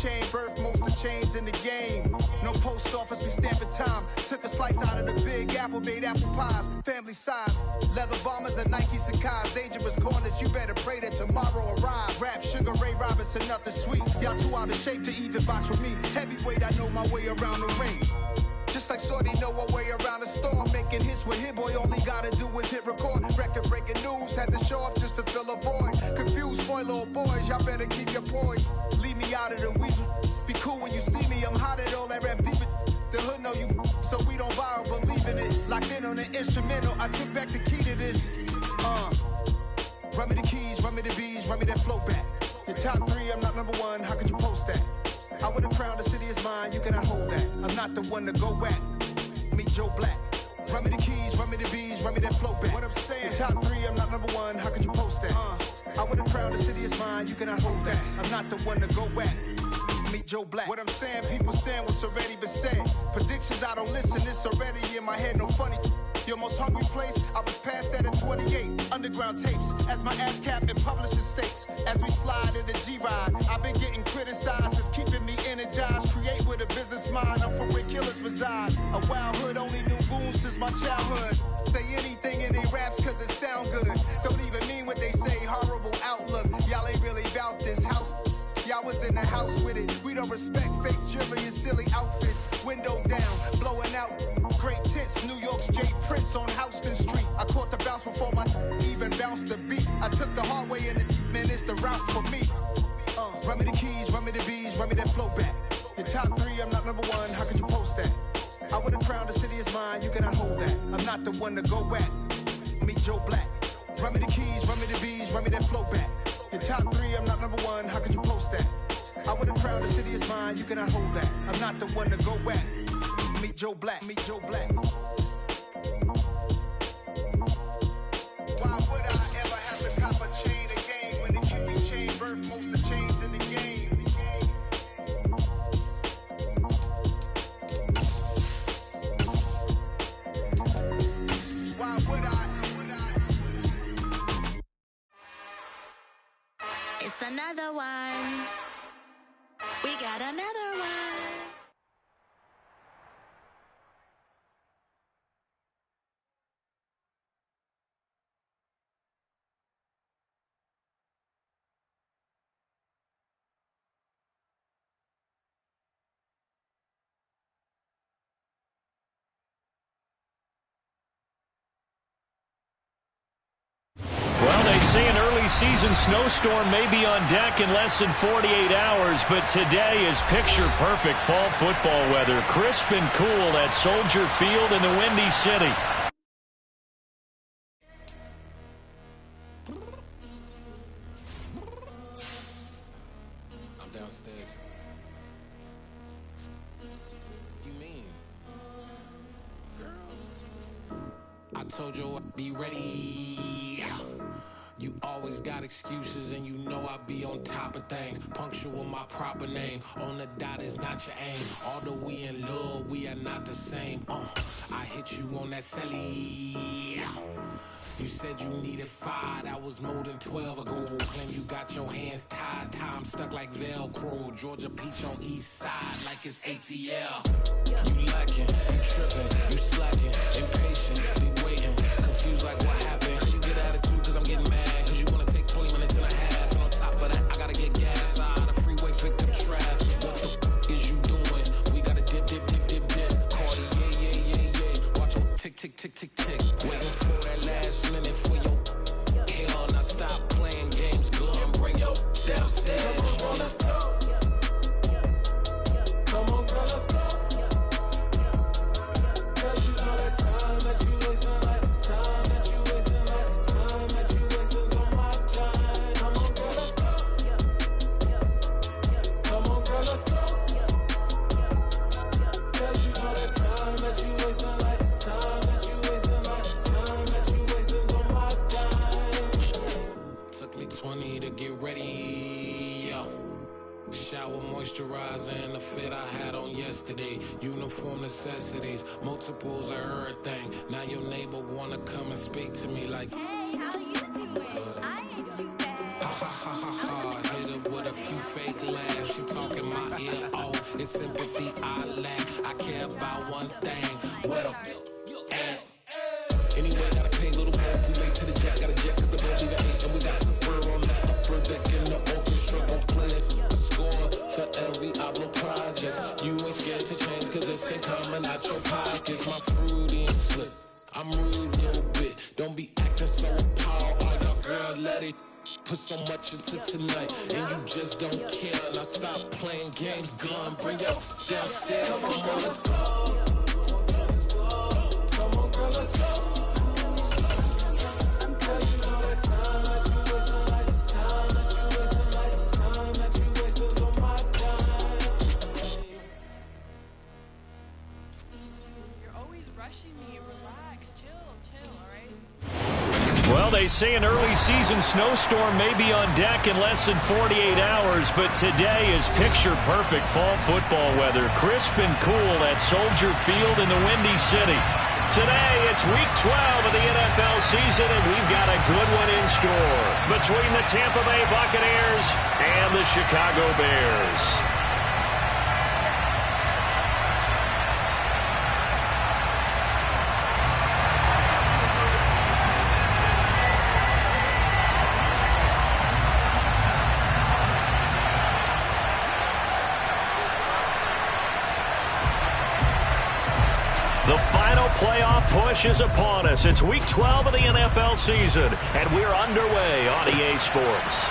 chain birth most of chains in the game. No post office, we stamping time. Took a slice out of the big apple, made apple pies. Family size, leather bombers and Nike Sacai's. Dangerous corners, you better pray that tomorrow arrives. Rap, Sugar Ray Robinson, nothing sweet. Y'all too out of shape to even box with me. Heavyweight, I know my way around the ring. Just like Shorty know her way around the storm. Making hits with Hit Boy, all he gotta do is hit record. Record breaking news, had to show up just to fill a void. Confused, spoil little boys, y'all better keep your poise. Leave me out of the weasel. Be cool when you see me, I'm hot at all that rap deep. The hood know you, so we don't borrow, believe in it. Locked in on the instrumental, I took back the key to this. Run me the keys, run me the bees, run me that flow back. Your top three, I'm not number one, how could you post that? I would've crowned the city is mine, you cannot hold that. I'm not the one to go back. Meet Joe Black. Run me the keys, run me the bees, run me that flow back. What I'm saying, your top three, I'm not number one, how could you post that? I would've crowned the city is mine, you cannot hold that. I'm not the one to go back. Meet Joe Black. What I'm saying, people saying what's already been said. Predictions, I don't listen, it's already in my head, no funny. Your most hungry place, I was past that at 28. Underground tapes, as my ass cap in publishing states. As we slide in the G-Ride, I've been getting criticized, it's keeping me energized. Create with a business mind, I'm from where killers reside. A wild hood, only knew goons since my childhood. Say anything in their raps cause it sound good. Don't even mean what they say, horrible outlook. Y'all ain't really about this house. Y'all was in the house with it. We don't respect fake jewelry and silly outfits. Window down, blowing out. Great tits, New York's J. Prince on Houston Street. I caught the bounce before my even bounced the beat. I took the hard way in it, man, it's the route for me. Run me the keys, run me the bees, run me that flow back. Your top three, I'm not number one, how could you post that? I would've crowned the city is mine, you cannot hold that. I'm not the one to go back. Meet Joe Black. Run me the keys, run me the bees, run me that flow back. Your top three, I'm not number one, how could you post that? I would've crowned the city is mine, you cannot hold that. I'm not the one to go back. Meet Joe Black, meet Joe Black. Why would I ever have to cop a chain again when the kidney chain birth most of chains in the game? Why would I? It's another one. We got another one. Well, they say an early season snowstorm may be on deck in less than 48 hours, but today is picture-perfect fall football weather. Crisp and cool at Soldier Field in the Windy City. I'm downstairs. You mean? Girl. I told you I'd be ready. You always got excuses and you know I be on top of things. Punctual my proper name. On the dot is not your aim. Although we in love, we are not the same. I hit you on that celly. You said you needed 5, that was more than 12 ago. Claim you got your hands tied, time stuck like Velcro. Georgia Peach on east side like it's ATL. You lacking, you tripping, you slacking, impatient, be waiting, confused like what happened. How you get attitude cause I'm getting mad, cause you wanna take 20 minutes and a half. And on top of that, I gotta get gas out the freeway, pick up traffic. What the f is you doing? We gotta dip, dip, dip, dip, dip. Cardi, yeah. Watch your tick, tick, tick, tick, tick. Waiting for that last minute for your hell. Now stop playing games, go and bring your downstairs. Come on, girl, let's go. Come on, girl, let's go. Cause you know that time that you wasting, like time that you wasting, like time that you wasting on my time. Come on, girl, let's go. Come on, girl, let's go. Cause you know that time that you wasting, like time that you wasting, like time that you wasting on my time. Took me 20 to get ready. Shower moisturizer and the fit I had on yesterday. Uniform necessities, multiples of everything. Now your neighbor wanna come and speak to me like, Hey, how you doing? I ain't too bad. ha ha ha ha ha. Hit up with a few fake laugh. She talking my ear off. It's sympathy I lack. I care about one thing. What a at. Anyway, gotta pay a little more if we make to the jack. Got a jet cause the road leave at 8. And we got some fur on that upper deck in the orchestra. Gon' play it. Score for every Ablo project. You ain't scared to change cause it's ain't coming out your pockets. My fruity and slip. I'm rude a little bit. Don't be acting so appalled. All y'all girl, let it put so much into tonight. And you just don't care. Now stop playing games. Gun, bring your downstairs. Come on, let's go. Come on, girl, let's go. Well, they say an early season snowstorm may be on deck in less than 48 hours, but today is picture-perfect fall football weather. Crisp and cool at Soldier Field in the Windy City. Today, it's Week 12 of the NFL season, and we've got a good one in store between the Tampa Bay Buccaneers and the Chicago Bears. The final playoff push is upon us. It's Week 12 of the NFL season, and we're underway on EA Sports.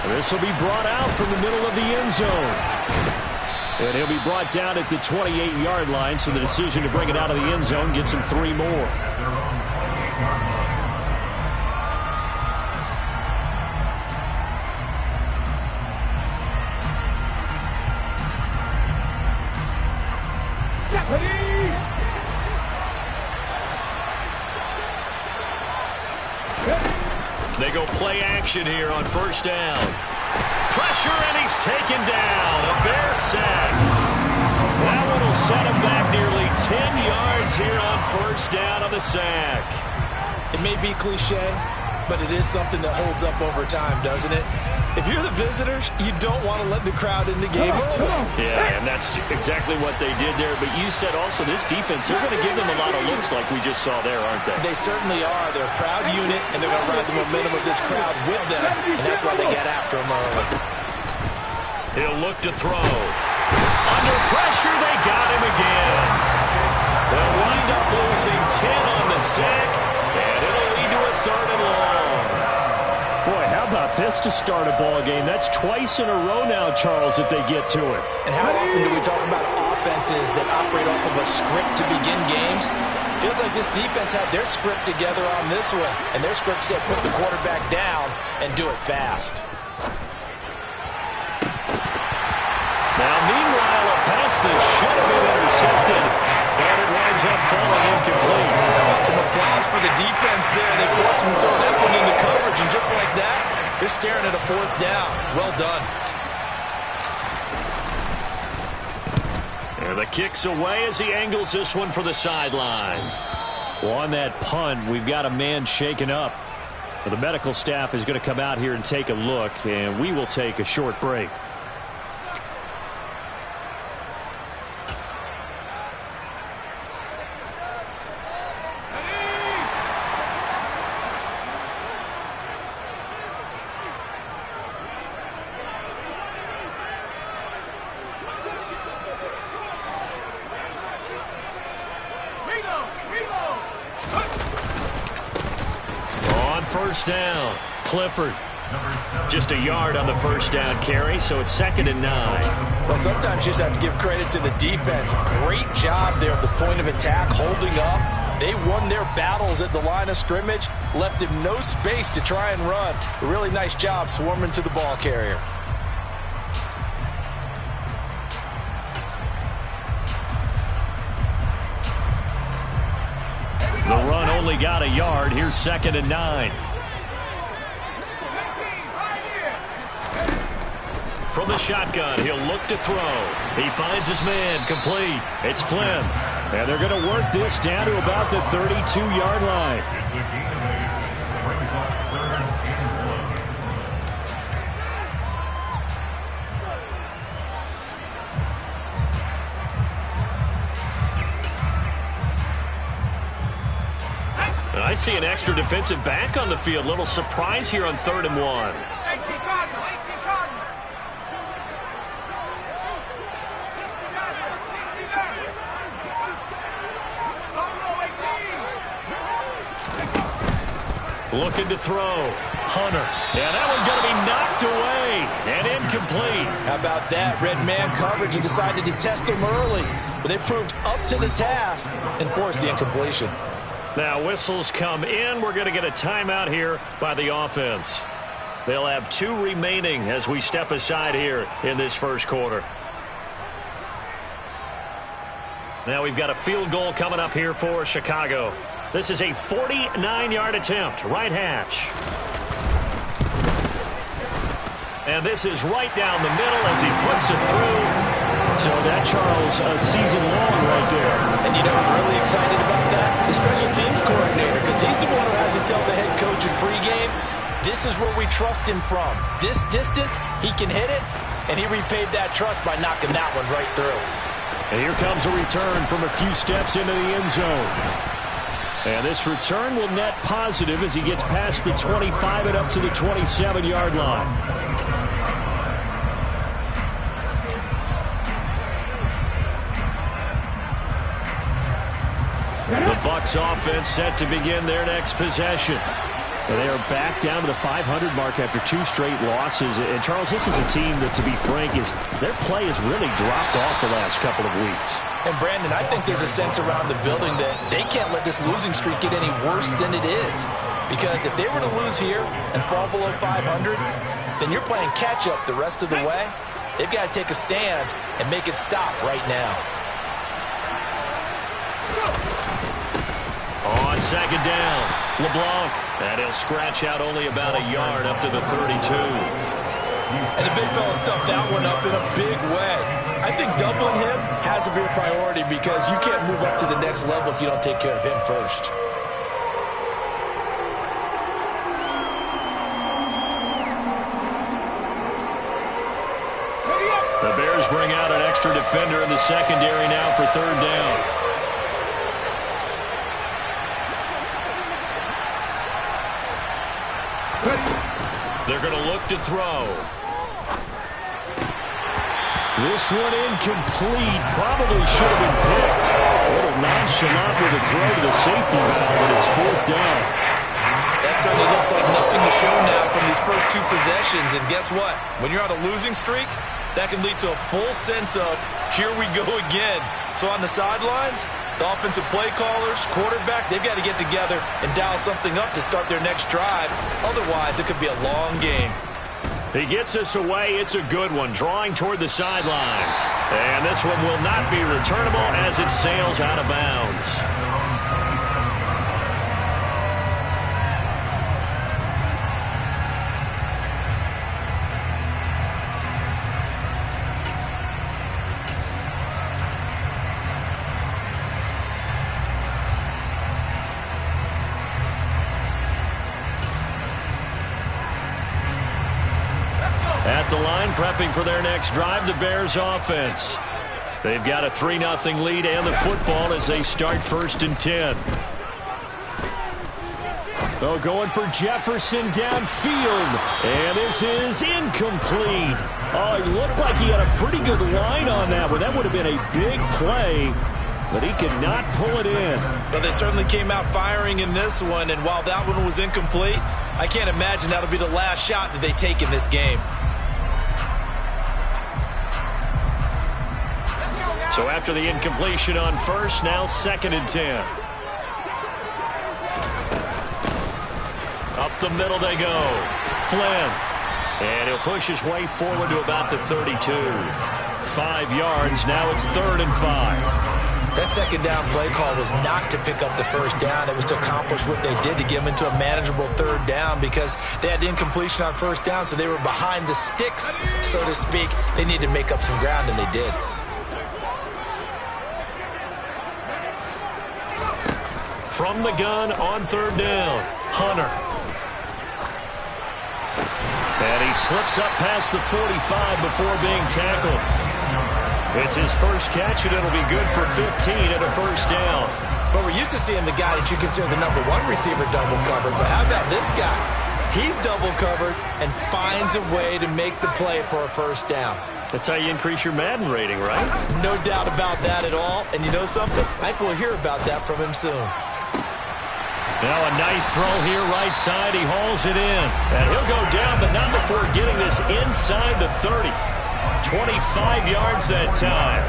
This will be brought out from the middle of the end zone. And he'll be brought down at the 28-yard line, so the decision to bring it out of the end zone gets him 3 more. They go play action here on first down. Pressure, and he's taken down. A Bear sack. That one will set him back nearly 10 yards here on first down on the sack. It may be cliche, but it is something that holds up over time, doesn't it? If you're the visitors, you don't want to let the crowd in the game early. Yeah, and that's exactly what they did there. But you said also this defense, they're going to give them a lot of looks like we just saw there, aren't they? They certainly are. They're a proud unit, and they're going to ride the momentum of this crowd with them, and that's why they get after them early. He'll look to throw. Under pressure, they got him again. They'll wind up losing 10 on the sack, and it'll lead to a 3rd and long. Boy, how about this to start a ball game? That's twice in a row now, Charles, that they get to it. And how often do we talk about offenses that operate off of a script to begin games? Feels like this defense had their script together on this one, and their script said put the quarterback down and do it fast. Now, meanwhile, a pass that should have been intercepted, and it winds up falling incomplete. How about some applause for the defense there? They forced him to throw that one into coverage, and just like that, they're staring at a 4th down. Well done. And the kick's away as he angles this one for the sideline. Well, on that punt, we've got a man shaken up. Well, the medical staff is going to come out here and take a look, and we will take a short break. First down, Clifford. Just a yard on the first down carry, so it's 2nd and 9. Well, sometimes you just have to give credit to the defense. Great job there at the point of attack, holding up. They won their battles at the line of scrimmage, left him no space to try and run. A really nice job swarming to the ball carrier. The run only got a yard. Here's 2nd and 9. From the shotgun, he'll look to throw. He finds his man, complete. It's Flynn. And they're going to work this down to about the 32-yard line. I see an extra defensive back on the field. Little surprise here on 3rd and 1. Looking to throw. Hunter. And that one's going to be knocked away and incomplete. How about that? Red man coverage and decided to test him early. But they proved up to the task and forced the incompletion. Now whistles come in. We're going to get a timeout here by the offense. They'll have 2 remaining as we step aside here in this first quarter. Now we've got a field goal coming up here for Chicago. This is a 49-yard attempt, right hash. And this is right down the middle as he puts it through. So that, Charles, a season long right there. And you know who's really excited about that? The special teams coordinator, because he's the one who has to tell the head coach in pregame, this is where we trust him from. This distance, he can hit it, and he repaid that trust by knocking that one right through. And here comes a return from a few steps into the end zone. And this return will net positive as he gets past the 25 and up to the 27-yard line. The Bucs offense set to begin their next possession. And they are back down to the 500 mark after 2 straight losses. And, Charles, this is a team that, to be frank, their play has really dropped off the last couple of weeks. And, Brandon, I think there's a sense around the building that they can't let this losing streak get any worse than it is. Because if they were to lose here and fall below 500, then you're playing catch-up the rest of the way. They've got to take a stand and make it stop right now. On 2nd down, LeBlanc. And he'll scratch out only about a yard up to the 32. And the big fella stuffed that one up in a big way. I think doubling him has to be a priority because you can't move up to the next level if you don't take care of him first. The Bears bring out an extra defender in the secondary now for 3rd down. They're going to look to throw. This one incomplete. Probably should have been picked. A little nonchalant with a throw to the safety valve, but it's 4th down. That certainly looks like nothing to show now from these first 2 possessions. And guess what? When you're on a losing streak, that can lead to a full sense of, here we go again. So on the sidelines, the offensive play callers, quarterback, they've got to get together and dial something up to start their next drive. Otherwise, it could be a long game. He gets us away. It's a good one, drawing toward the sidelines. And this one will not be returnable as it sails out of bounds. At the line, prepping for their next drive, the Bears offense. They've got a 3-0 lead and the football as they start 1st and 10. Oh, going for Jefferson downfield. And this is incomplete. Oh, it looked like he had a pretty good line on that one. That would have been a big play, but he could not pull it in. Well, they certainly came out firing in this one, and while that one was incomplete, I can't imagine that'll be the last shot that they take in this game. So after the incompletion on 1st, now 2nd and 10. Up the middle they go. Flynn. And he'll push his way forward to about the 32. 5 yards. Now it's 3rd and 5. That 2nd down play call was not to pick up the 1st down. It was to accomplish what they did to get them into a manageable 3rd down because they had the incompletion on 1st down, so they were behind the sticks, so to speak. They needed to make up some ground, and they did. From the gun on 3rd down, Hunter. And he slips up past the 45 before being tackled. It's his first catch, and it'll be good for 15 and a 1st down. But we're used to seeing the guy that you consider the #1 receiver double covered. But how about this guy? He's double covered and finds a way to make the play for a first down. That's how you increase your Madden rating, right? No doubt about that at all. And you know something? I think we'll hear about that from him soon. Now a nice throw here, right side. He hauls it in. And he'll go down, but not before getting this inside the 30. 25 yards that time.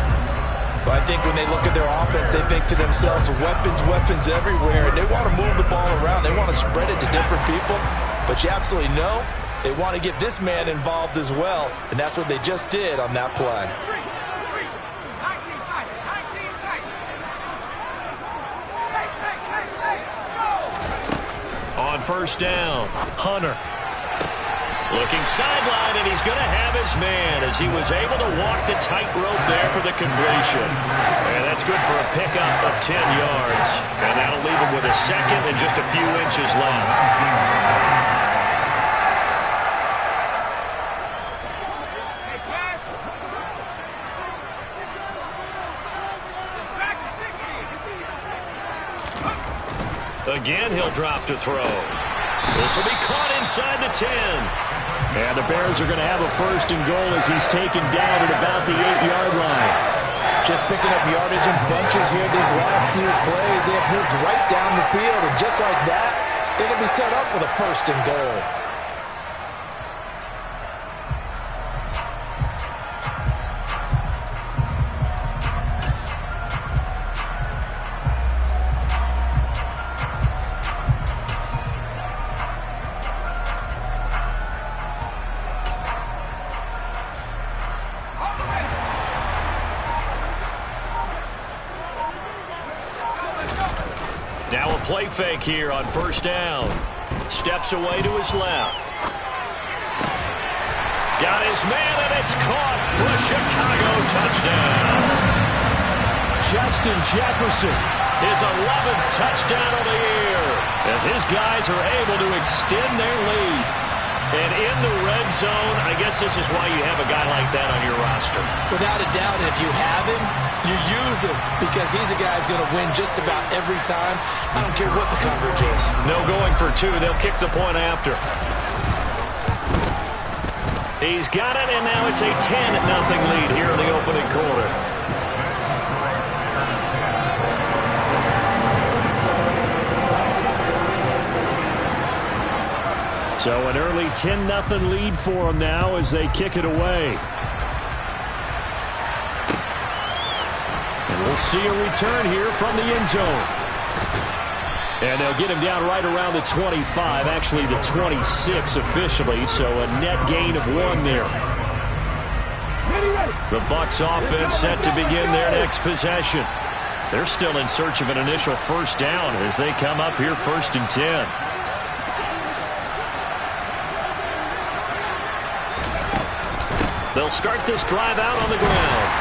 But I think when they look at their offense, they think to themselves, weapons everywhere. And they want to move the ball around. They want to spread it to different people. But you absolutely know they want to get this man involved as well. And that's what they just did on that play. On first down, Hunter. Looking sideline, and he's going to have his man as he was able to walk the tightrope there for the completion. And that's good for a pickup of 10 yards. And that'll leave him with a second and just a few inches left. Again, he'll drop to throw. This will be caught inside the 10. And the Bears are going to have a first and goal as he's taken down at about the 8-yard line. Just picking up yardage in bunches here these last few plays. They have moved right down the field, and just like that, they're going to be set up with a first and goal. Now a play fake here on first down. Steps away to his left. Got his man, and it's caught for a Chicago touchdown. Justin Jefferson, his 11th touchdown of the year, as his guys are able to extend their lead. And in the red zone, I guess this is why you have a guy like that on your roster. Without a doubt, and if you have him, you use him because he's a guy who's going to win just about every time. I don't care what the coverage is. No going for two. They'll kick the point after. He's got it, and now it's a 10-0 lead here in the opening quarter. So an early 10-0 lead for them now as they kick it away. And we'll see a return here from the end zone. And they'll get him down right around the 25, actually the 26 officially, so a net gain of 1 there. The Bucs offense set to begin their next possession. They're still in search of an initial first down as they come up here 1st and 10. They'll start this drive out on the ground.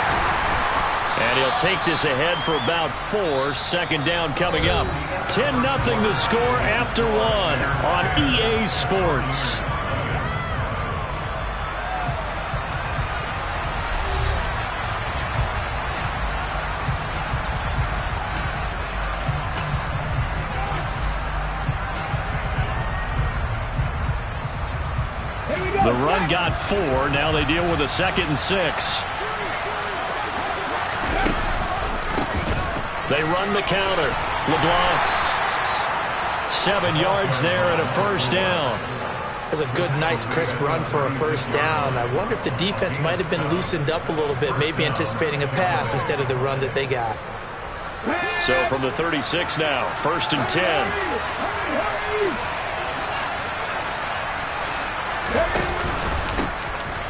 And he'll take this ahead for about 4. Second down coming up. 10-0 the score after 1 on EA Sports. The run got 4. Now they deal with a 2nd and 6. They run the counter. LeBlanc. 7 yards there and a first down. That's a good, nice, crisp run for a first down. I wonder if the defense might have been loosened up a little bit, maybe anticipating a pass instead of the run that they got. So from the 36 now, 1st and 10.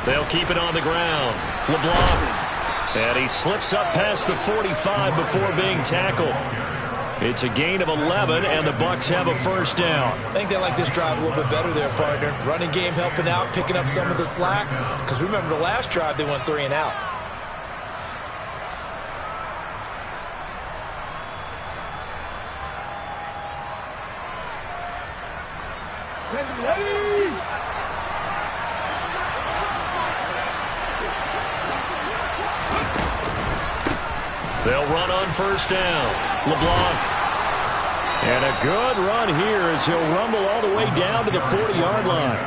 They'll keep it on the ground. LeBlanc. And he slips up past the 45 before being tackled. It's a gain of 11, and the Bucs have a first down. I think they like this drive a little bit better there, partner. Running game helping out, picking up some of the slack. Because remember the last drive, they went 3 and out. They'll run on first down. LeBlanc. And a good run here as he'll rumble all the way down to the 40-yard line.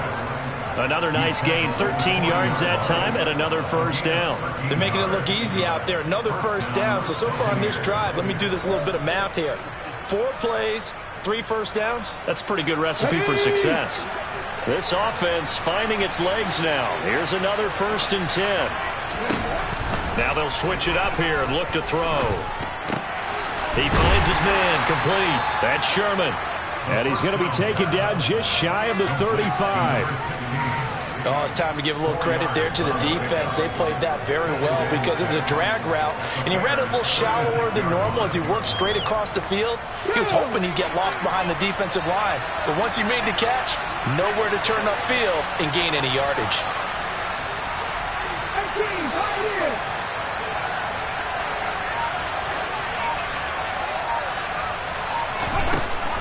Another nice gain, 13 yards that time, and another first down. They're making it look easy out there. Another first down. So far on this drive, let me do this little bit of math here. 4 plays, 3 first downs. That's a pretty good recipe for success. This offense finding its legs now. Here's another 1st and 10. Now they'll switch it up here and look to throw. He finds his man, complete. That's Sherman. And he's going to be taken down just shy of the 35. Oh, it's time to give a little credit there to the defense. They played that very well because it was a drag route, and he ran it a little shallower than normal as he worked straight across the field. He was hoping he'd get lost behind the defensive line, but once he made the catch, nowhere to turn upfield and gain any yardage.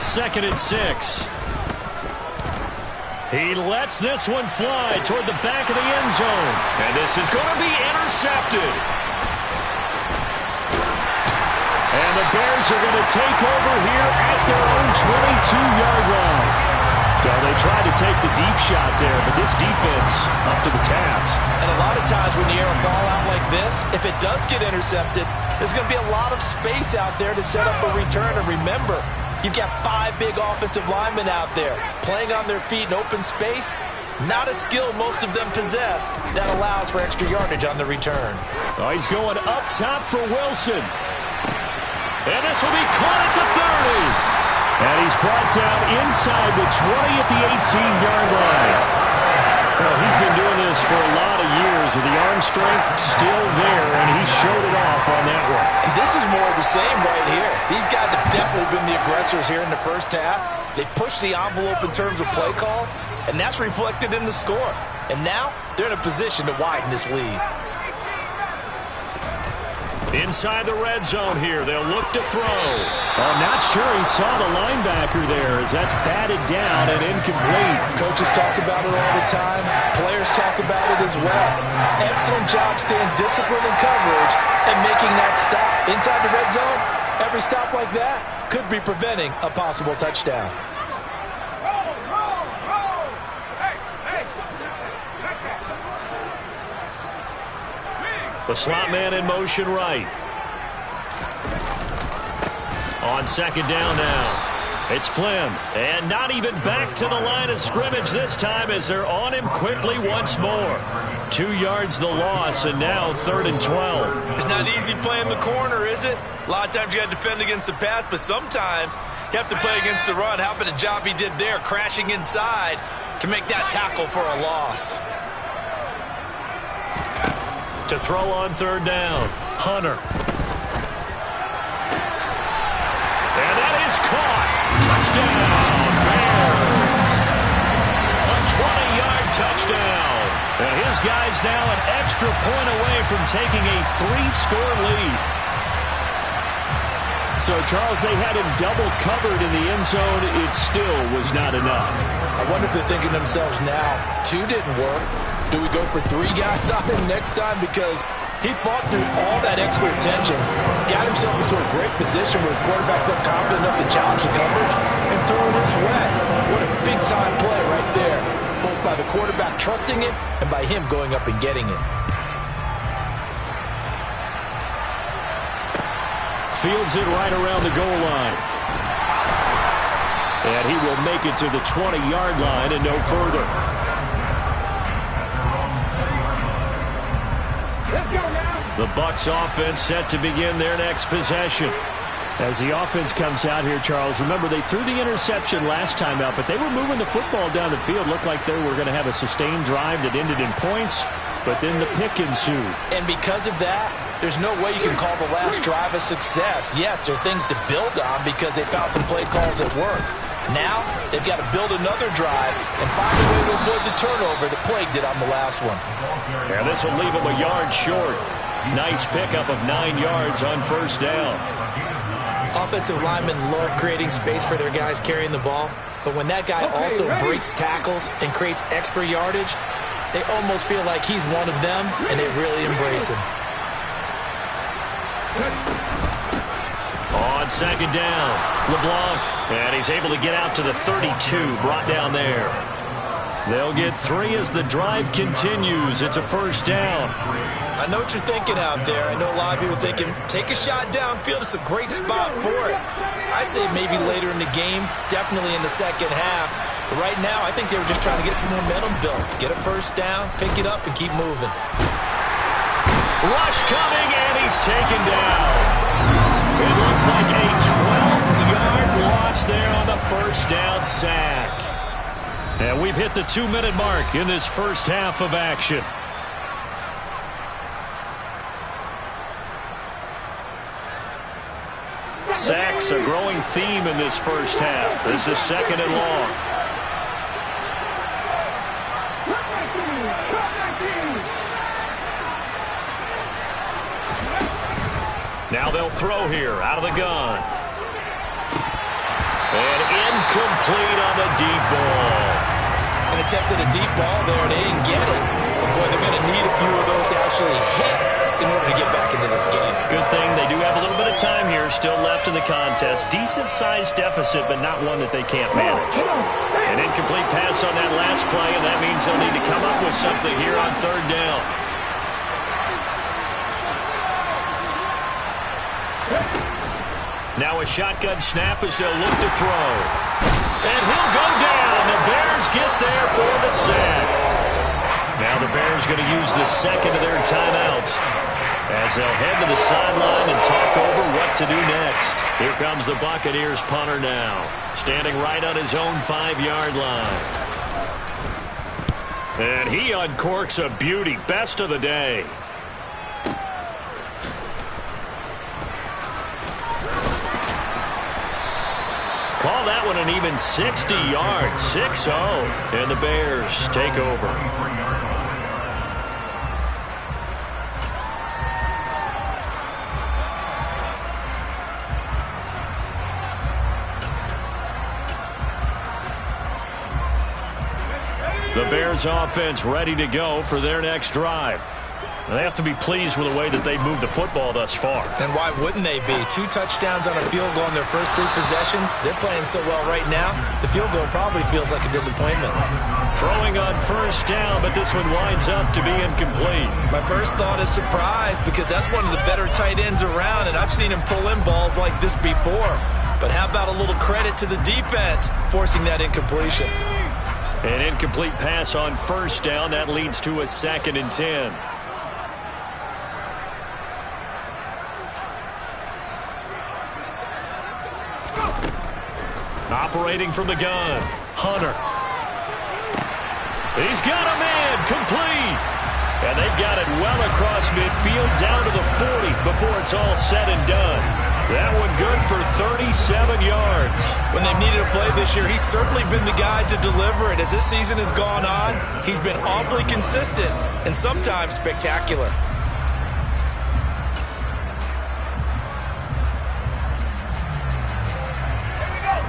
Second and 6. He lets this one fly toward the back of the end zone. And this is going to be intercepted. And the Bears are going to take over here at their own 22-yard line. So they tried to take the deep shot there, but this defense up to the task. And a lot of times when you air a ball out like this, if it does get intercepted, there's going to be a lot of space out there to set up a return. And remember, you've got 5 big offensive linemen out there playing on their feet in open space. Not a skill most of them possess that allows for extra yardage on the return. Oh, he's going up top for Wilson. And this will be caught at the 30. And he's brought down inside the 20 at the 18-yard line. Well, he's been doing this for a lot of years with the arm strength still there, and he showed it off on that one. And this is more of the same right here. These guys have definitely been the aggressors here in the first half. They pushed the envelope in terms of play calls, and that's reflected in the score. And now they're in a position to widen this lead. Inside the red zone here, they'll look to throw. I'm not sure he saw the linebacker there as that's batted down and incomplete. Coaches talk about it all the time. Players talk about it as well. Excellent job staying disciplined in coverage and making that stop. Inside the red zone, every stop like that could be preventing a possible touchdown. The slot man in motion right. On second down now. It's Flynn. And not even back to the line of scrimmage this time as they're on him quickly once more. 2 yards the loss, and now 3rd and 12. It's not easy playing the corner, is it? A lot of times you got to defend against the pass, but sometimes you have to play against the run. How about the job he did there, crashing inside to make that tackle for a loss? To throw on 3rd down, Hunter. And that is caught. Touchdown, Bears. A 20-yard touchdown. And his guy's now an extra point away from taking a 3-score lead. So, Charles, they had him double covered in the end zone. It still was not enough. I wonder if they're thinking to themselves now, 2 didn't work. Do we go for 3 guys on him next time? Because he fought through all that extra attention, got himself into a great position where his quarterback felt confident enough to challenge the coverage and throw it his way. What a big-time play right there, both by the quarterback trusting it and by him going up and getting it. Fields it right around the goal line. And he will make it to the 20-yard line and no further. The Bucs offense set to begin their next possession. As the offense comes out here, Charles, remember they threw the interception last time out, but they were moving the football down the field. Looked like they were going to have a sustained drive that ended in points, but then the pick ensued. And because of that, there's no way you can call the last drive a success. Yes, there are things to build on because they found some play calls that work. Now, they've got to build another drive and find a way to avoid the turnover that plagued it on the last one. Yeah, this will leave them a yard short. Nice pickup of 9 yards on 1st down. Offensive linemen love creating space for their guys carrying the ball, but when that guy also breaks tackles and creates extra yardage, they almost feel like he's one of them, and they really embrace him. On on second down. LeBlanc, and he's able to get out to the 32, brought down there. They'll get 3 as the drive continues. It's a first down. I know what you're thinking out there. I know a lot of people are thinking, take a shot downfield. It's a great spot for it. I'd say maybe later in the game, definitely in the second half. But right now, I think they were just trying to get some momentum built. Get a first down, pick it up, and keep moving. Rush coming, and he's taken down. It looks like a 12-yard loss there on the first down sack. And we've hit the 2-minute mark in this first half of action. Sacks a growing theme in this first half. This is second and long. Now they'll throw here out of the gun. And incomplete on the deep ball. An attempt at a deep ball there, and they didn't get it. But, boy, they're going to need a few of those to actually hit in order to get back into this game. Good thing they do have a little bit of time here still left in the contest. Decent-sized deficit, but not one that they can't manage. An incomplete pass on that last play, and that means they'll need to come up with something here on third down. Now a shotgun snap as they'll look to throw. And he'll go down. The Bears get there for the sack. Now the Bears going to use the second of their timeouts as they'll head to the sideline and talk over what to do next. Here comes the Buccaneers punter now, standing right on his own 5-yard line. And he uncorks a beauty. Best of the day. Call that one an even 60 yards, 6-0, and the Bears take over. The Bears offense ready to go for their next drive. They have to be pleased with the way that they've moved the football thus far. And why wouldn't they be? 2 touchdowns on a field goal in their first 3 possessions. They're playing so well right now, the field goal probably feels like a disappointment. Throwing on first down, but this one winds up to be incomplete. My first thought is surprise, because that's one of the better tight ends around, and I've seen him pull in balls like this before. But how about a little credit to the defense forcing that incompletion? An incomplete pass on first down. That leads to a 2nd and 10. Operating from the gun, Hunter. He's got a man, complete. And they've got it well across midfield, down to the 40 before it's all said and done. That one good for 37 yards. When they've needed a play this year, he's certainly been the guy to deliver it. As this season has gone on, he's been awfully consistent and sometimes spectacular.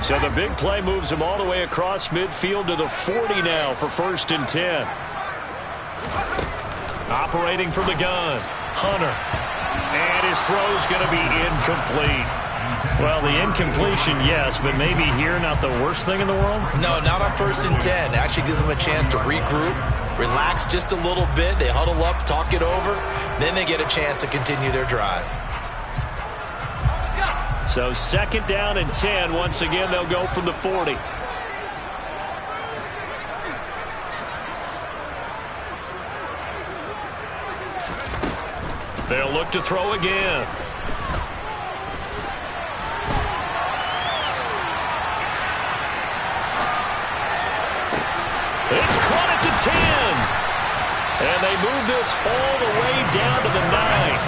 So the big play moves him all the way across midfield to the 40 now for 1st and 10. Operating from the gun, Hunter. And his throw's going to be incomplete. Well, the incompletion, yes, but maybe here not the worst thing in the world? No, not on 1st and 10. Actually gives them a chance to regroup, relax just a little bit. They huddle up, talk it over. Then they get a chance to continue their drive. So 2nd down and 10. Once again, they'll go from the 40. They'll look to throw again. It's caught at the 10. And they move this all the way down to the 9.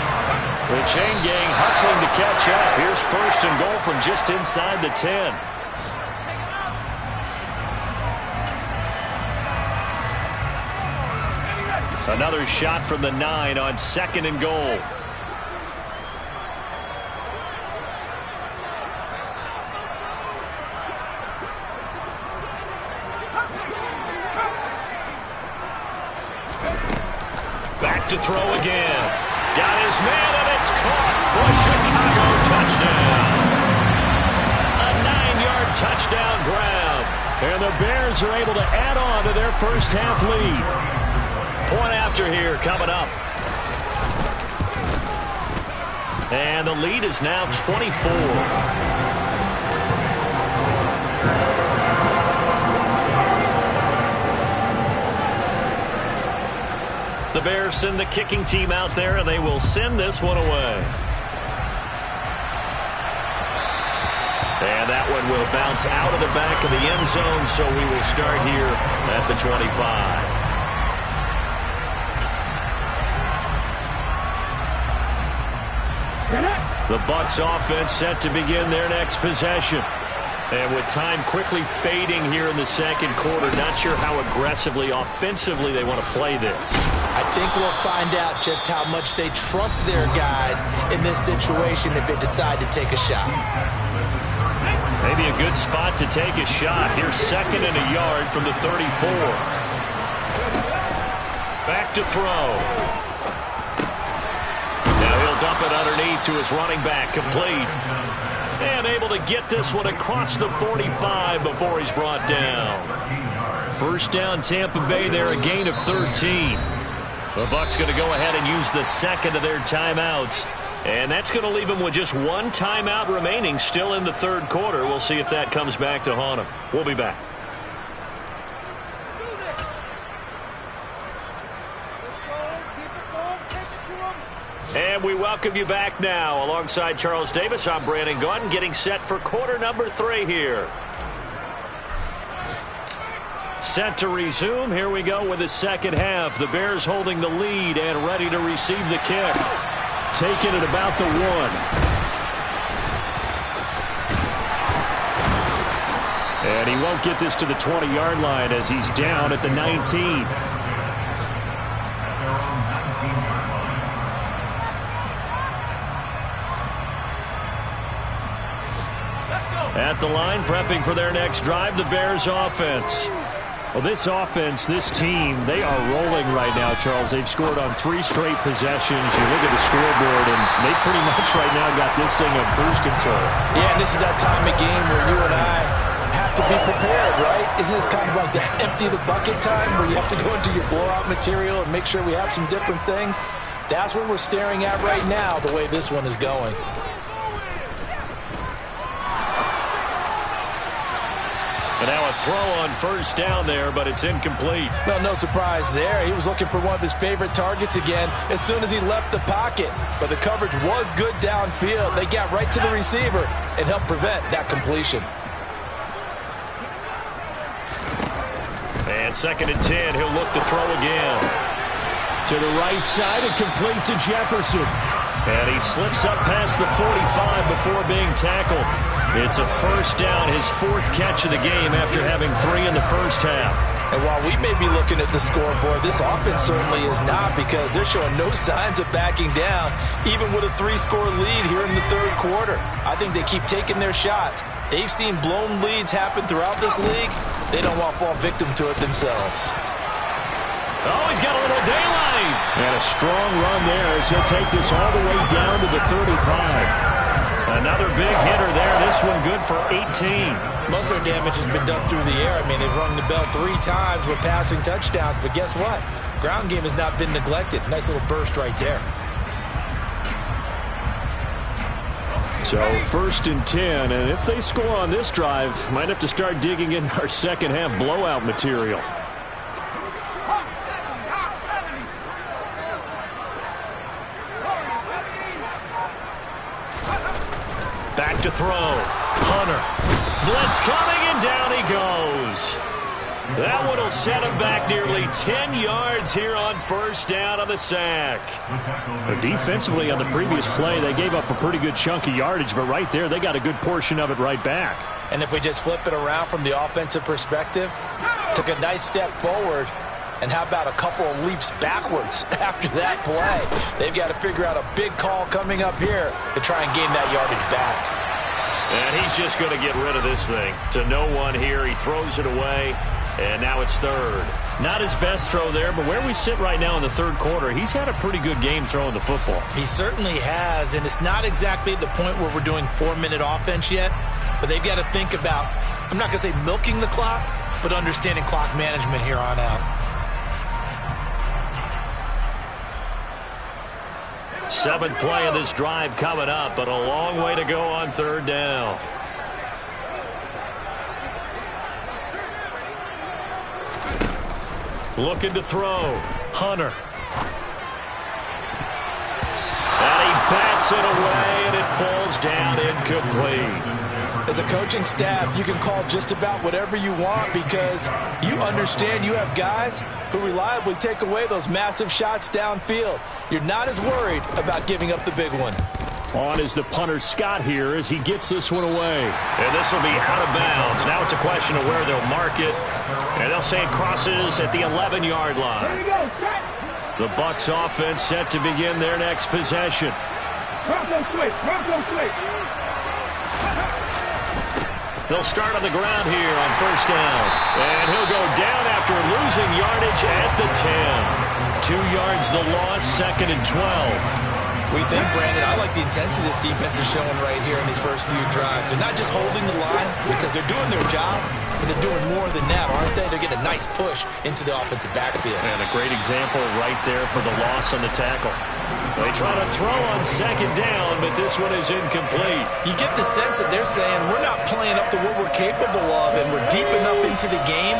The chain gang hustling to catch up. Here's 1st and goal from just inside the 10. Another shot from the 9 on 2nd and goal. Back to throw again. Got his man, and it's caught for a Chicago touchdown. touchdown grab. And the Bears are able to add on to their first half lead. Point after here coming up. And the lead is now 24. The Bears send the kicking team out there, and they will send this one away. And that one will bounce out of the back of the end zone, so we will start here at the 25. The Bucs offense set to begin their next possession. And with time quickly fading here in the second quarter, not sure how aggressively, offensively they want to play this. I think we'll find out just how much they trust their guys in this situation if they decide to take a shot. Maybe a good spot to take a shot. Here's 2nd and a yard from the 34. Back to throw. Now he'll dump it underneath to his running back, complete. And able to get this one across the 45 before he's brought down. First down, Tampa Bay there, a gain of 13. The Bucs going to go ahead and use the second of their timeouts. And that's going to leave them with just one timeout remaining still in the third quarter. We'll see if that comes back to haunt them. We'll be back. And we welcome you back now. Alongside Charles Davis, I'm Brandon Gaudin, getting set for quarter number 3 here. Set to resume. Here we go with the second half. The Bears holding the lead and ready to receive the kick. Taking it about the 1. And he won't get this to the 20-yard line as he's down at the 19. At the line, prepping for their next drive, the Bears offense. Well, this offense, this team, they are rolling right now, Charles. They've scored on 3 straight possessions. You look at the scoreboard, and they pretty much right now got this thing on cruise control. Yeah, and this is that time of game where you and I have to be prepared, right? Isn't this kind of like that empty the bucket time where you have to go into your blowout material and make sure we have some different things? That's what we're staring at right now, the way this one is going. And now a throw on first down there, but it's incomplete. Well, no surprise there. He was looking for one of his favorite targets again as soon as he left the pocket. But the coverage was good downfield. They got right to the receiver and helped prevent that completion. And 2nd and 10, he'll look to throw again. To the right side and complete to Jefferson. And he slips up past the 45 before being tackled. It's a first down, his 4th catch of the game after having 3 in the first half. And while we may be looking at the scoreboard, this offense certainly is not, because they're showing no signs of backing down, even with a 3-score lead here in the third quarter. I think they keep taking their shots. They've seen blown leads happen throughout this league. They don't want to fall victim to it themselves. Oh, he's got a little daylight. And a strong run there as he'll take this all the way down to the 35. Another big hitter there. This one good for 18. Most of their damage has been done through the air. I mean, they've rung the bell 3 times with passing touchdowns. But guess what? Ground game has not been neglected. Nice little burst right there. So 1st and 10. And if they score on this drive, might have to start digging in our second half blowout material. Back to throw. Hunter. Blitz coming, and down he goes. That one will set him back nearly 10 yards here on first down on the sack. Defensively on the previous play, they gave up a pretty good chunk of yardage, but right there, they got a good portion of it right back. And if we just flip it around from the offensive perspective, took a nice step forward, and how about a couple of leaps backwards after that play? They've got to figure out a big call coming up here to try and gain that yardage back. And he's just going to get rid of this thing. To no one here, he throws it away, and now it's 3rd. Not his best throw there, but where we sit right now in the third quarter, he's had a pretty good game throwing the football. He certainly has, and it's not exactly at the point where we're doing 4-minute offense yet, But they've got to think about, I'm not going to say milking the clock, but understanding clock management here on out. Seventh play of this drive coming up, but a long way to go on third down. Looking to throw. Hunter. And he bats it away, and it falls down incomplete. As a coaching staff, you can call just about whatever you want because you understand you have guys who reliably take away those massive shots downfield. You're not as worried about giving up the big one. On is the punter Scott here as he gets this one away. And this will be out of bounds. Now it's a question of where they'll mark it. And they'll say it crosses at the 11-yard line. The Bucs offense set to begin their next possession. They'll start on the ground here on first down. And he'll go down after losing yardage at the 10. 2 yards the loss, 2nd and 12. We think, Brandon, I like the intensity this defense is showing right here in these first few drives. They're not just holding the line because they're doing their job, but they're doing more than that, aren't they? They're getting a nice push into the offensive backfield. And a great example right there for the loss on the tackle. They try to throw on second down, but this one is incomplete. You get the sense that they're saying we're not playing up to what we're capable of, and we're deep enough into the game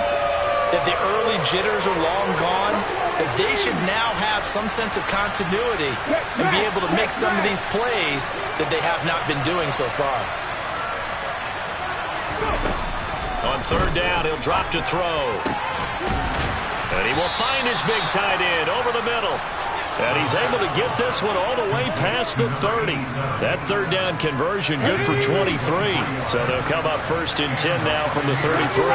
that the early jitters are long gone, that they should now have some sense of continuity and be able to make some of these plays that they have not been doing so far. On third down, he'll drop to throw. And he will find his big tight end over the middle. And he's able to get this one all the way past the 30. That third down conversion good for 23. So they'll come up 1st and 10 now from the 33.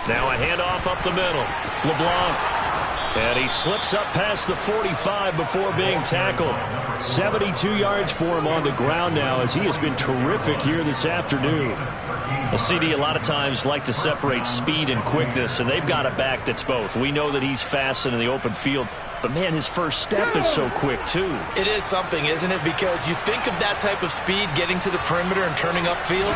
Now a handoff up the middle. LeBlanc. And he slips up past the 45 before being tackled. 72 yards for him on the ground now as he has been terrific here this afternoon. A CD a lot of times like to separate speed and quickness, and they've got a back that's both. We know that he's fast in the open field, but, man, his first step is so quick, too. It is something, isn't it? Because you think of that type of speed getting to the perimeter and turning upfield,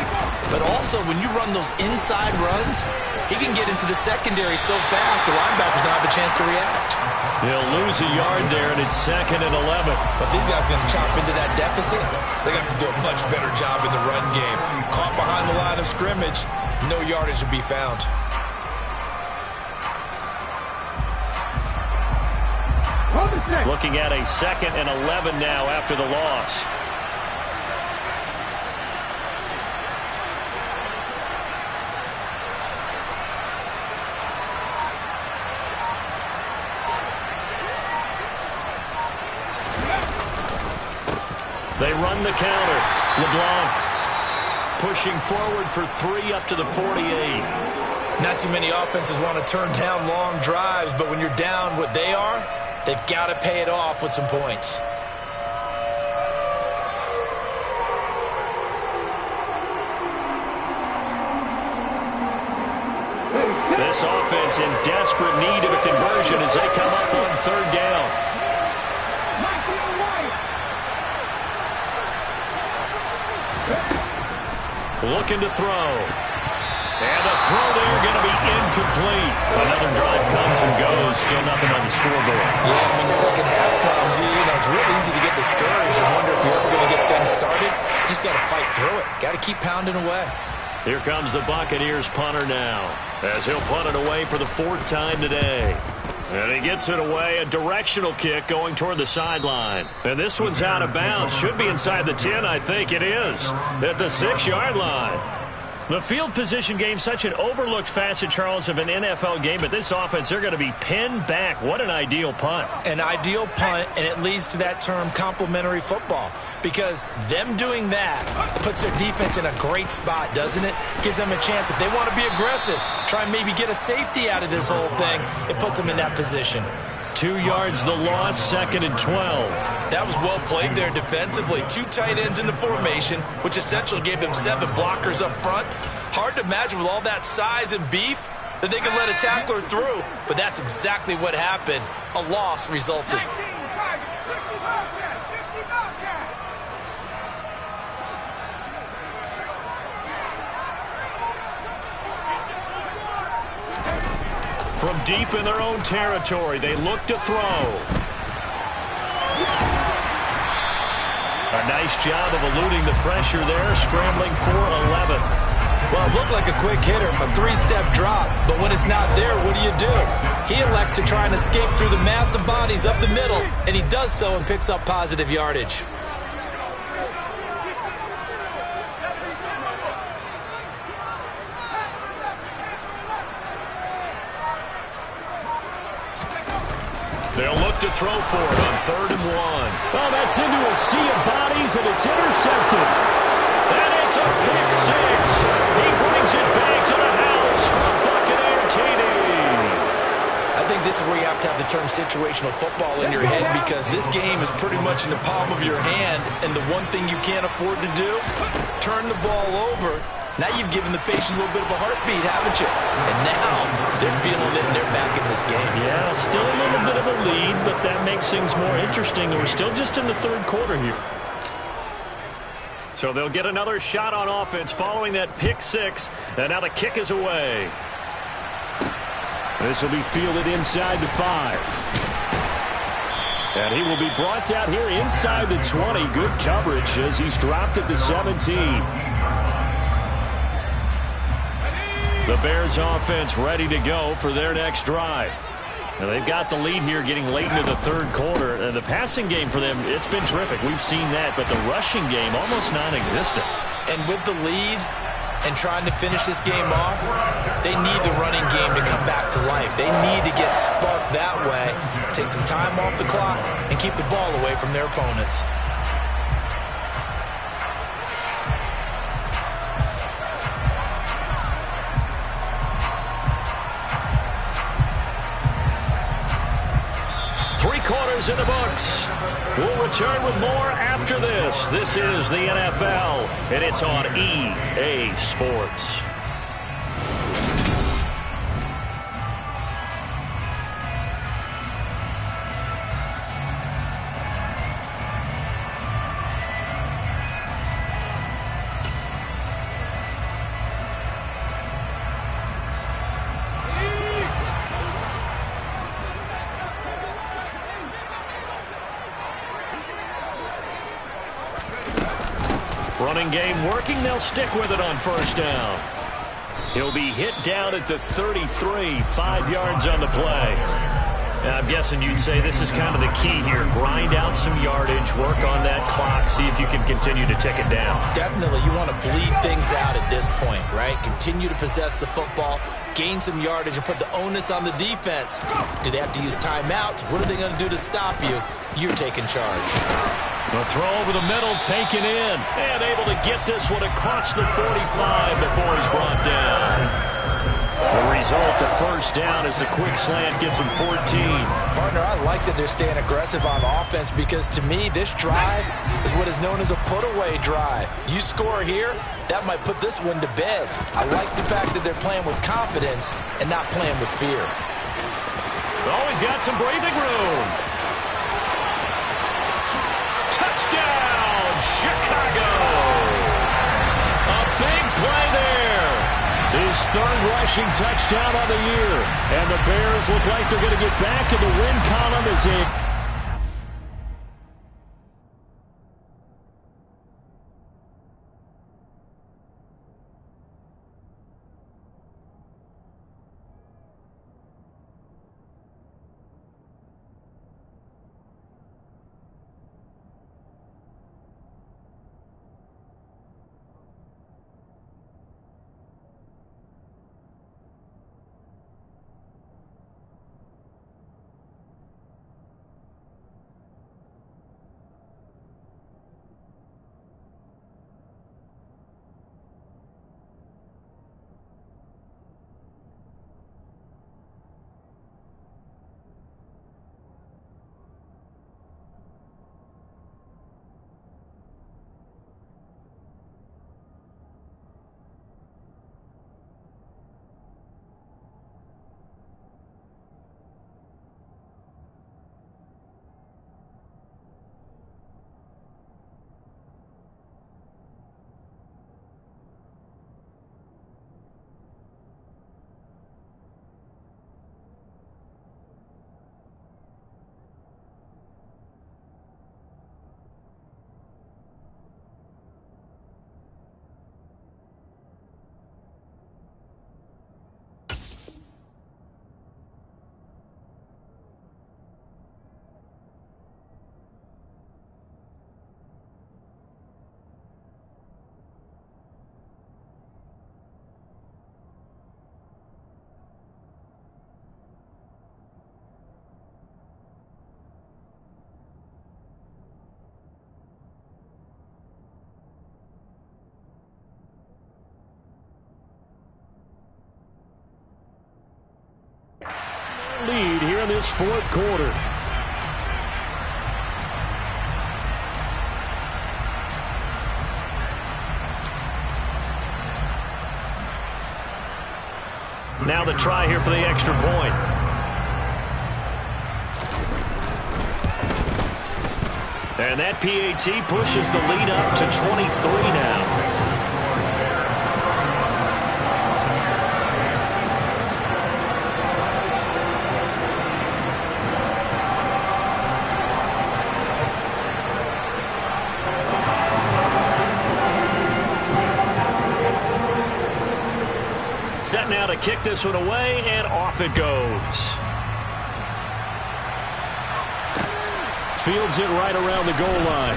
but also when you run those inside runs, he can get into the secondary so fast the linebackers don't have a chance to react. He'll lose a yard there, and it's 2nd and 11. But these guys are going to chop into that deficit. They're going to have to do a much better job in the run game. Caught behind the line of scrimmage, no yardage to be found. Looking at a 2nd and 11 now after the loss. They run the counter. LeBlanc pushing forward for 3 up to the 48. Not too many offenses want to turn down long drives, but when you're down what they are, they've got to pay it off with some points. This offense in desperate need of a conversion as they come up on third down. Looking to throw. And the throw there going to be incomplete. Another drive comes and goes. Still nothing on the scoreboard. Yeah, when the second half comes, you know, it's real easy to get discouraged and wonder if you're ever going to get things started. You just got to fight through it. Got to keep pounding away. Here comes the Buccaneers punter now, as he'll punt it away for the 4th time today. And he gets it away, a directional kick going toward the sideline. And this one's out of bounds. Should be inside the 10, I think it is, at the 6-yard line. The field position game, such an overlooked facet, Charles, of an NFL game, but this offense, they're going to be pinned back. What an ideal punt. An ideal punt, and it leads to that term complementary football, because them doing that puts their defense in a great spot, doesn't it? Gives them a chance. If they want to be aggressive, try and maybe get a safety out of this whole thing, it puts them in that position. 2 yards the loss, 2nd and 12. That was well played there defensively. 2 tight ends in the formation, which essentially gave them 7 blockers up front. Hard to imagine with all that size and beef, that they could let a tackler through, but that's exactly what happened. A loss resulted. From deep in their own territory, they look to throw. A nice job of eluding the pressure there, scrambling for 11. Well, it looked like a quick hitter, a three-step drop, but when it's not there, what do? He elects to try and escape through the massive bodies up the middle, and he does so and picks up positive yardage. They'll look to throw for it on 3rd and 1. Well, that's into a sea of bodies, and it's intercepted. And it's a pick six. He brings it back to the house for Buccaneer TD. I think this is where you have to have the term situational football in your head, because this game is pretty much in the palm of your hand, and the one thing you can't afford to do, turn the ball over. Now you've given the patient a little bit of a heartbeat, haven't you? And now they're feeling it, and they're back in this game. Yeah, still a little bit of a lead, but that makes things more interesting. We're still just in the 3rd quarter here. So they'll get another shot on offense following that pick six, and now the kick is away. This will be fielded inside the 5. And he will be brought out here inside the 20. Good coverage as he's dropped at the 17. The Bears offense ready to go for their next drive. Now they've got the lead here getting late into the 3rd quarter. And the passing game for them, it's been terrific. We've seen that, but the rushing game almost non-existent. And with the lead and trying to finish this game off, they need the running game to come back to life. They need to get sparked that way, take some time off the clock, and keep the ball away from their opponents. Quarters in the books. We'll return with more after this. This is the NFL, and it's on EA Sports. Running game working. They'll stick with it on 1st down. He'll be hit down at the 33, 5 yards on the play. Now, I'm guessing you'd say this is kind of the key here. Grind out some yardage, work on that clock, see if you can continue to tick it down. Definitely. You want to bleed things out at this point, right? Continue to possess the football, gain some yardage, and put the onus on the defense. Do they have to use timeouts? What are they going to do to stop you? You're taking charge. The throw over the middle, taken in, and able to get this one across the 45 before he's brought down. The result, a 1st down as the quick slant gets him 14. Partner, I like that they're staying aggressive on offense, because to me, this drive is what is known as a put-away drive. You score here, that might put this one to bed. I like the fact that they're playing with confidence and not playing with fear. Always got some breathing room. Touchdown, Chicago! A big play there. His 3rd rushing touchdown on the year. And the Bears look like they're going to get back in the win column as they... this fourth quarter. Now the try here for the extra point. And that PAT pushes the lead up to 23 now. Set now to kick this one away, and off it goes. Fields it right around the goal line.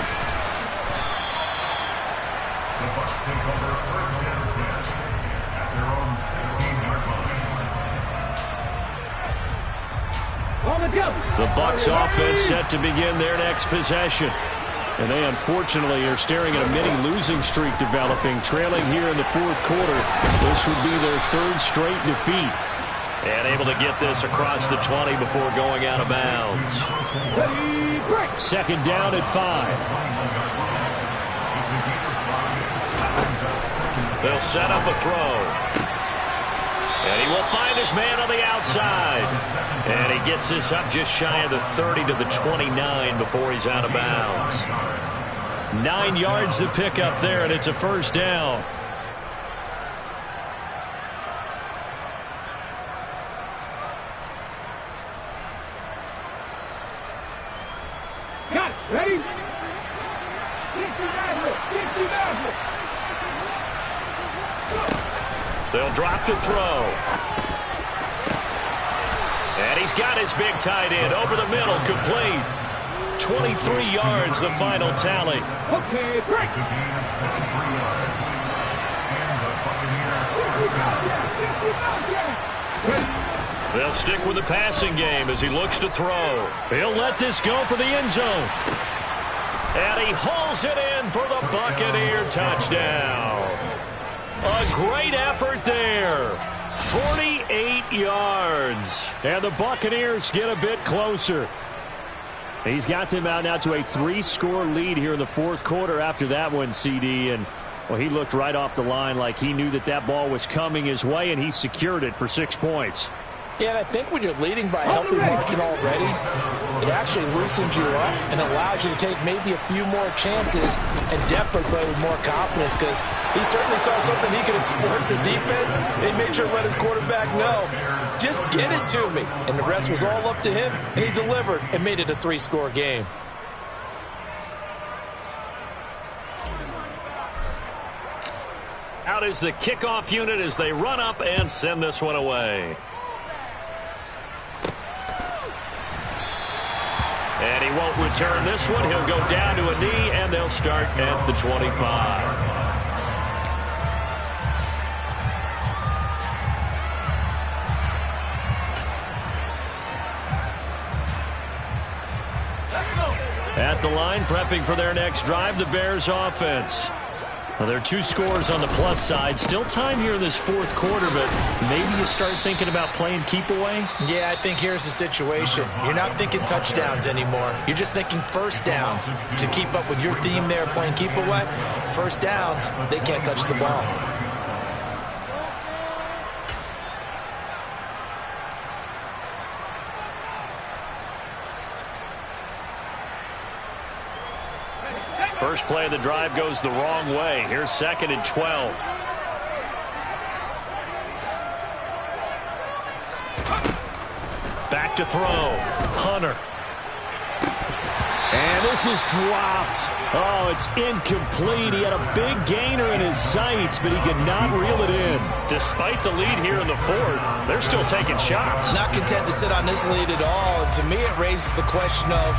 The Bucs offense set to begin their next possession. And they unfortunately are staring at a mini losing streak developing, trailing here in the fourth quarter. This would be their third straight defeat. And able to get this across the 20 before going out of bounds. Second down at 5. They'll set up a throw. And he will find his man on the outside. And he gets this up just shy of the 30 to the 29 before he's out of bounds. 9 yards to pick up there, and it's a first down. Got it. Ready? They'll drop to throw. And he's got his big tight end over the middle, complete. 23 yards, the final tally. Okay, break. They'll stick with the passing game as he looks to throw. He'll let this go for the end zone. And he hauls it in for the Buccaneer touchdown. A great effort there. 48 yards. And the Buccaneers get a bit closer. He's got them out now to a 3-score lead here in the fourth quarter after that one, CD. And, well, he looked right off the line like he knew that that ball was coming his way, and he secured it for 6 points. Yeah, and I think when you're leading by a healthy margin already, it actually loosens you up and allows you to take maybe a few more chances and definitely play with more confidence, because he certainly saw something he could exploit in the defense. He made sure to let his quarterback know, just get it to me. And the rest was all up to him, and he delivered and made it a 3-score game. Out is the kickoff unit as they run up and send this one away. And he won't return this one. He'll go down to a knee, and they'll start at the 25. At the line, prepping for their next drive, the Bears offense. Well, there are 2 scores on the plus side. Still time here in this fourth quarter, but maybe you start thinking about playing keep away? Yeah, I think here's the situation. You're not thinking touchdowns anymore. You're just thinking first downs. To keep up with your theme there, playing keep away, first downs, they can't touch the ball. First play of the drive goes the wrong way. Here's 2nd and 12. Back to throw. Hunter. And this is dropped. Oh, it's incomplete. He had a big gainer in his sights, but he could not reel it in. Despite the lead here in the fourth, they're still taking shots. Not content to sit on this lead at all. And to me, it raises the question of,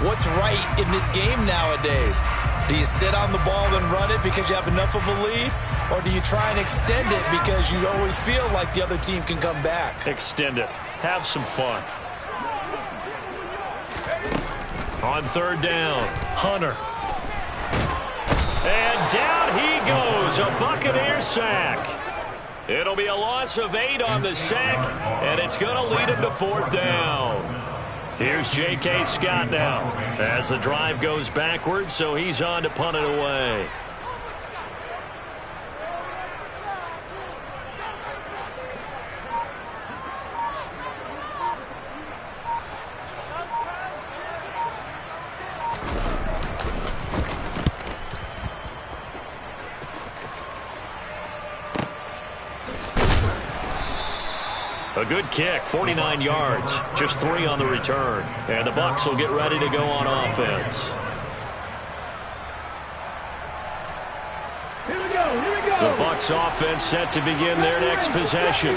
what's right in this game nowadays? Do you sit on the ball and run it because you have enough of a lead? Or do you try and extend it because you always feel like the other team can come back? Extend it. Have some fun. On 3rd down, Hunter. And down he goes. A Buccaneer sack. It'll be a loss of 8 on the sack, and it's going to lead him to 4th down. Here's J.K. Scott now as the drive goes backwards, so he's on to punt it away. A good kick, 49 yards, just 3 on the return. And the Bucs will get ready to go on offense. Here we go. The Bucs offense set to begin their next possession.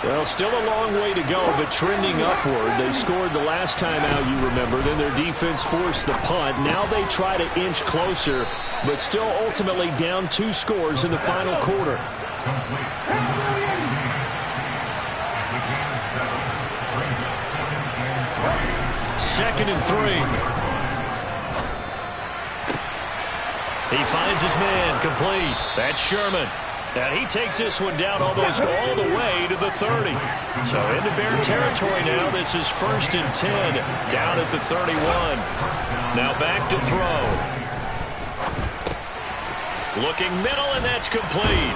Well, still a long way to go, but trending upward. They scored the last time out, you remember. Then their defense forced the punt. Now they try to inch closer, but still ultimately down 2 scores in the final quarter. 2nd and 3. He finds his man complete. That's Sherman. And he takes this one down almost all the way to the 30. So into Bear territory now. This is 1st and 10 down at the 31. Now back to throw. Looking middle, and that's complete.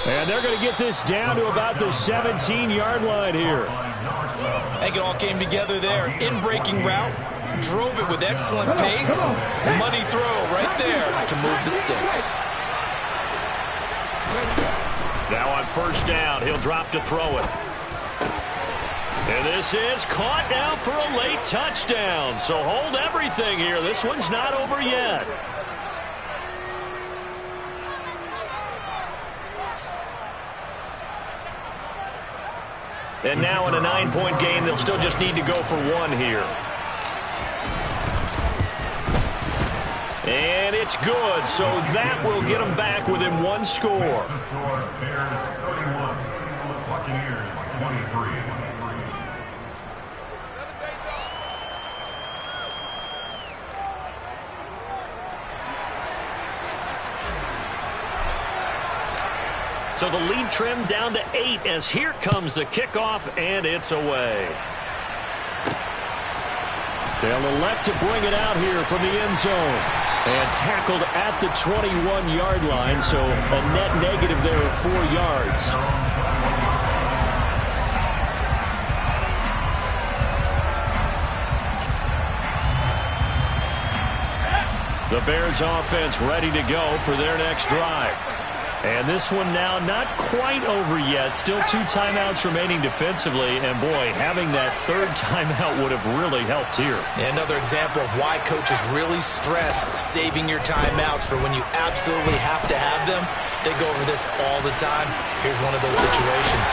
And they're going to get this down to about the 17-yard line here. I think it all came together there. In-breaking route, drove it with excellent pace. Money throw right there to move the sticks. Now on 1st down, he'll drop to throw it. And this is caught now for a late touchdown. So hold everything here. This one's not over yet. And now in a 9-point game, they'll still just need to go for 1 here. And it's good, so that will get them back within 1 score. Bears 31, Buccaneers 23. So the lead trimmed down to 8 as here comes the kickoff, and it's away. They'll elect to bring it out here from the end zone. And tackled at the 21-yard line, so a net negative there of 4 yards. The Bears offense ready to go for their next drive. And this one now not quite over yet. Still 2 timeouts remaining defensively. And, boy, having that 3rd timeout would have really helped here. And another example of why coaches really stress saving your timeouts for when you absolutely have to have them. They go over this all the time. Here's one of those situations.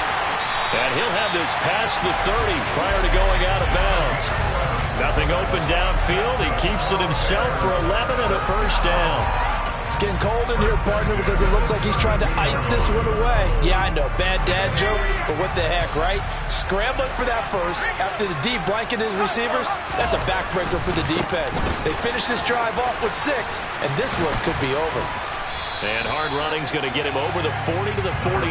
And he'll have this past the 30 prior to going out of bounds. Nothing open downfield. He keeps it himself for 11 and a 1st down. It's getting cold in here, partner, because it looks like he's trying to ice this one away. Yeah, I know, bad dad joke, but what the heck, right? Scrambling for that first after the D blanketed his receivers, that's a backbreaker for the defense. They finished this drive off with 6, and this one could be over. And hard running's going to get him over the 40 to the 42.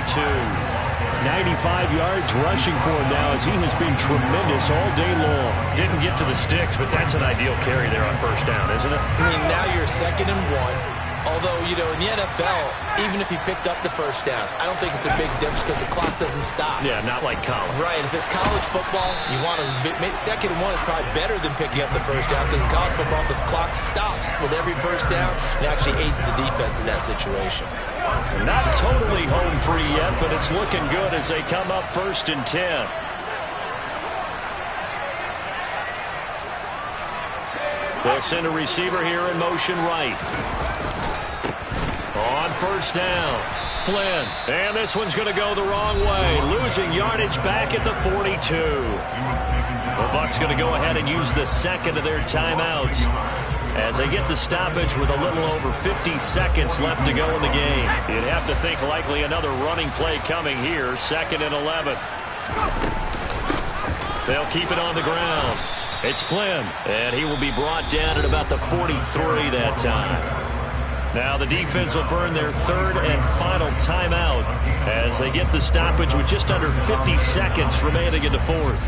95 yards rushing for him now as he has been tremendous all day long. Didn't get to the sticks, but that's an ideal carry there on 1st down, isn't it? I mean, now you're 2nd and 1. Although, you know, in the NFL, even if he picked up the 1st down, I don't think it's a big difference because the clock doesn't stop. Yeah, not like college. Right. If it's college football, you want to 2nd and 1 is probably better than picking up the 1st down because in college football, the clock stops with every 1st down and actually aids the defense in that situation. Not totally home free yet, but it's looking good as they come up 1st and 10. They'll send a receiver here in motion right. On 1st down, Flynn. And this one's going to go the wrong way. Losing yardage back at the 42. The Bucs going to go ahead and use the 2nd of their timeouts as they get the stoppage with a little over 50 seconds left to go in the game. You'd have to think likely another running play coming here. 2nd and 11. They'll keep it on the ground. It's Flynn, and he will be brought down at about the 43 that time. Now the defense will burn their third and final timeout as they get the stoppage with just under 50 seconds remaining in the fourth.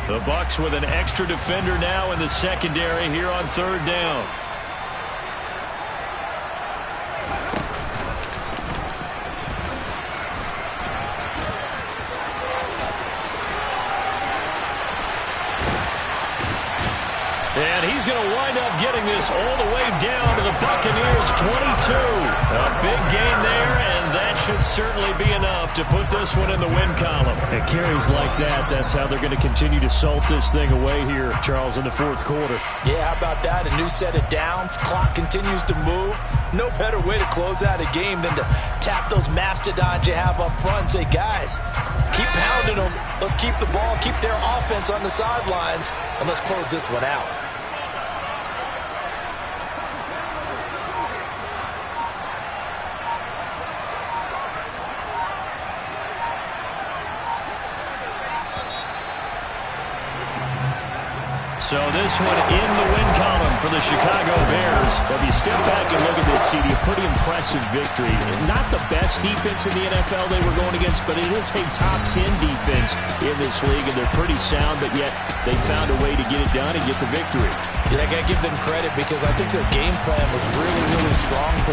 The Bucs with an extra defender now in the secondary here on third down. And he's going to wind up getting this all the way down to the Buccaneers' 22. A big gain there, and that should certainly be enough to put this one in the win column. And carries like that, that's how they're going to continue to salt this thing away here, Charles, in the fourth quarter. Yeah, how about that? A new set of downs. Clock continues to move. No better way to close out a game than to tap those mastodons you have up front and say, guys, keep pounding them. Let's keep the ball, keep their offense on the sidelines, and let's close this one out. So this one in the win column for the Chicago Bears. Well, if you step back and look at this, CD, a pretty impressive victory. Not the best defense in the NFL they were going against, but it is a top 10 defense in this league, and they're pretty sound, but yet they found a way to get it done and get the victory. Yeah, I got to give them credit because I think their game plan was really, really strong for